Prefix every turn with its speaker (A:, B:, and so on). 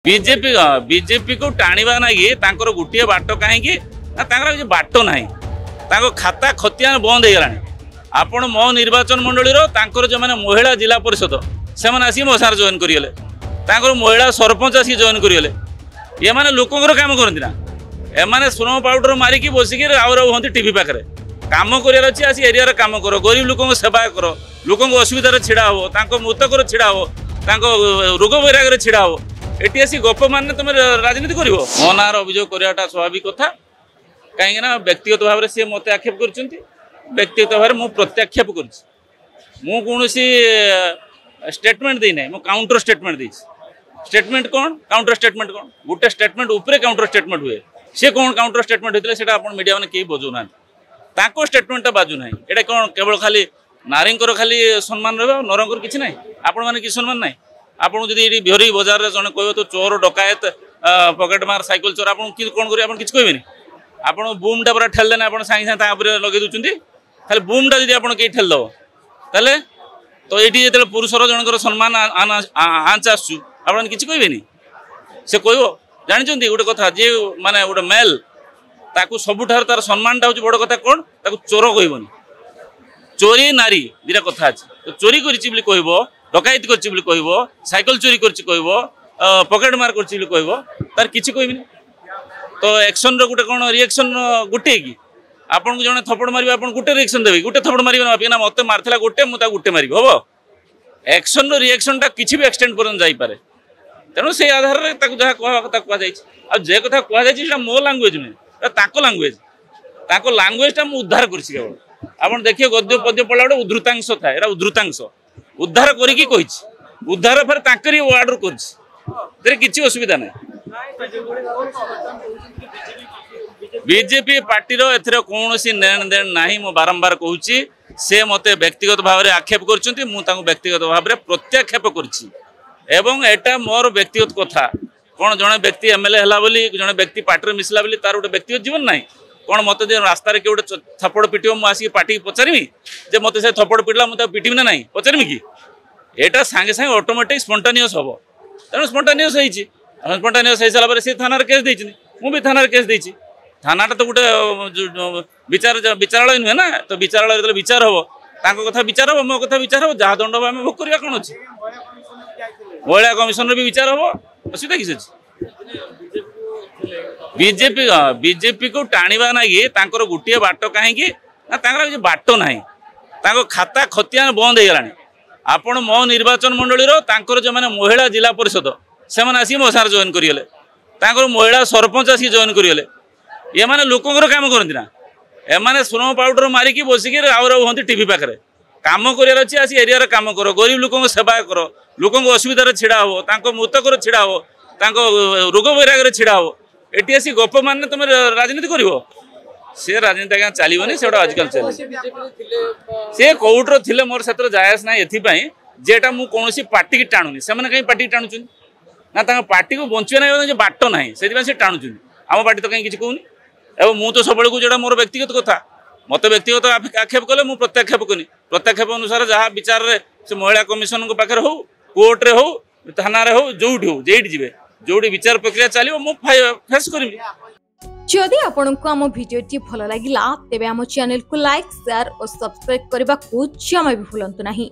A: BJP BJP को टाणीबा नागी गोटे बाट कहीं बाट ना खाता खतियान बंद हो गलानी। आपण मो निर्वाचन मंडली जो मैंने महिला जिला परिषद से आसी मो सार जॉइन करेंगे महिला सरपंच आसी जॉइन करेंगे ये मैंने लोकर कम करती ना एमाने सुनो पाउडर मारिकी बसिक हमें टीवी पाखे कम कर एरिया कम कर गरीब लोक सेवा कर लोक असुविधा छिड़ा हो मृतक छिड़ा हो रोग वैराग छिड़ा हो एटी आसी गप मान तुम राजनीति कर मो ना अभियोग कराटा स्वाभाविक कथा कहीं व्यक्तिगत भाव में सी मत आक्षेप कर व्यक्तिगत भाव में प्रत्याक्षेप कर स्टेटमेंट देना मु काउंटर स्टेटमेंट दे स्टेटमेंट कौन काउंटर स्टेटमेंट कौन गोटे स्टेटमेंट उपरे काउंटर स्टेटमेंट हुए सी कौन काउंटर स्टेटमेंट होता है आप मीडिया मैंने कहीं बजाऊना स्टेटमेंट बाजू ना ये कौन केवल खाली नारी खाली सम्मान रहा नरंकर किसी ना आपण मैंने कि सम्मान ना आपको जब बिहरी बजार में जड़े कह तो चोर डकायत पकेट मार साइकिल चोर आप कौन करेंगे किसी कहबे आप बुमटा पूरा ठेलदेने आप सागे सागे लगे दूसरी खाली बुमटा जी आप ठेलदेव तेल तो ये जो पुरुषर जनकर सम्मान आंच आसू आप किसी कहबे से कह जानते गोटे कथा जी माने गोटे मेल ताकू सबुठार तार सम्मानटा हूँ बड़ कथा कौन ताकू चोर कहबनी चोरी नारी दीटा कथा अच्छे तो चोरी कर डकायत कर साइकिल चोरी कर पकेट मार कर तार किसी कहबी तो एक्शन रोटे कौन रिएक्शन गोटे कि आपन को जड़े थपड़ मारे आप गोटे रिएक्शन देवे गोटे थपड़ मारे ना मत मार्ला गोटे मुझे गोटे मारि हम एक्शन रिएक्शनटा किसी भी एक्सटेंड पर जापे तेणु से आधार में जहाँ कह कह जे कथा कह मो लांगुएज नुहे लांगुएज लांगुएजटा मुझे उद्धार कर आप देखिए गद्य पद्य पढ़ा गोटे उद्धृतांश था यहाँ उद्धृतांश उद्धार करी उद्धार फिर तांकरी वार्ड कर किसी असुविधा ना बीजेपी पार्टी कौन लेन देन ना मु बारंबार कहूँ से मत व्यक्तिगत भाव में आक्षेप कर व्यक्तिगत भाव में प्रत्याक्षेप कर मोर व्यक्तिगत कथा कौन जड़े व्यक्ति एमएलए है जड़े व्यक्ति पार्टी मिसला तार गोटे व्यक्तिगत जीवन ना कौन मत रास्तार किए गोटे थपड़ पिटो मुझे पार्टी पचारि जे मत से थपड़ पिटला मुझे पिटबी ना ना पचारि कि यहाँ सागे सागे ऑटोमेटिक स्पॉन्टेनियस हम तेणु स्पॉन्टेनियस स्पॉन्टेनियस हो सारा सी थाना केस देती मुझे थाना केस देती थानाटा तो गोटे विचारालय नुहे ना तो विचारालय जो विचार हम कथा विचार हम मो कथा विचार हम जहाँ दंड आम भोग करवा कौन अच्छे महिला कमिशन भी विचार हम असुविधा किसी अच्छे बीजेपी बीजेपी को टाणीबा नागी गोटे बाट कहीं बाट ना खाता खतियान बंद हो गलानी। आपण मो निर्वाचन मंडली जो मैंने महिला जिला परिषद से आसी मो सार जॉइन करेंगे महिला सरपंच आसी जॉइन करेंगे ये मैंने लोकर कम करती ना एमाने सुनो पाउडर मारिकी बसिक हमें टीवी पाखे कम कर एरिया कम कर गरीब लोक सेवा कर लोक असुविधा छिड़ा हो मृतक छिड़ा हो रोग वैराग छिड़ा हो एटी आसी गप मान तुम राजनीति कर से राजनीति आज्ञा चलनी से आजकल चल सी कौटर थे मोर से जायस ना ये जेटा मुझे कौन पार्टी की टाणुनी से कहीं पार्टी की टाणुन ना पार्टी को बचे ना बाट ना से टाणुन आम पार्टी तो कहीं किसी कहूनी एवं मुझे तो सब जो मोर व्यक्तिगत कथा मत व्यक्तिगत आक्षेप कले मुझे प्रत्याक्षेप करी प्रत्याक्षेप अनुसार जहाँ विचार से महिला कमिशन पाखे हो कोर्टे हो थाना हो जोटी हो जेट जी जोटी विचार प्रक्रिया चलो मुझे फेस करी।
B: जदि आपंक आम भिडी भल लगा तेब आम चैनल को लाइक शेयर और सब्सक्राइब करने को जमा भी भूलु नहीं।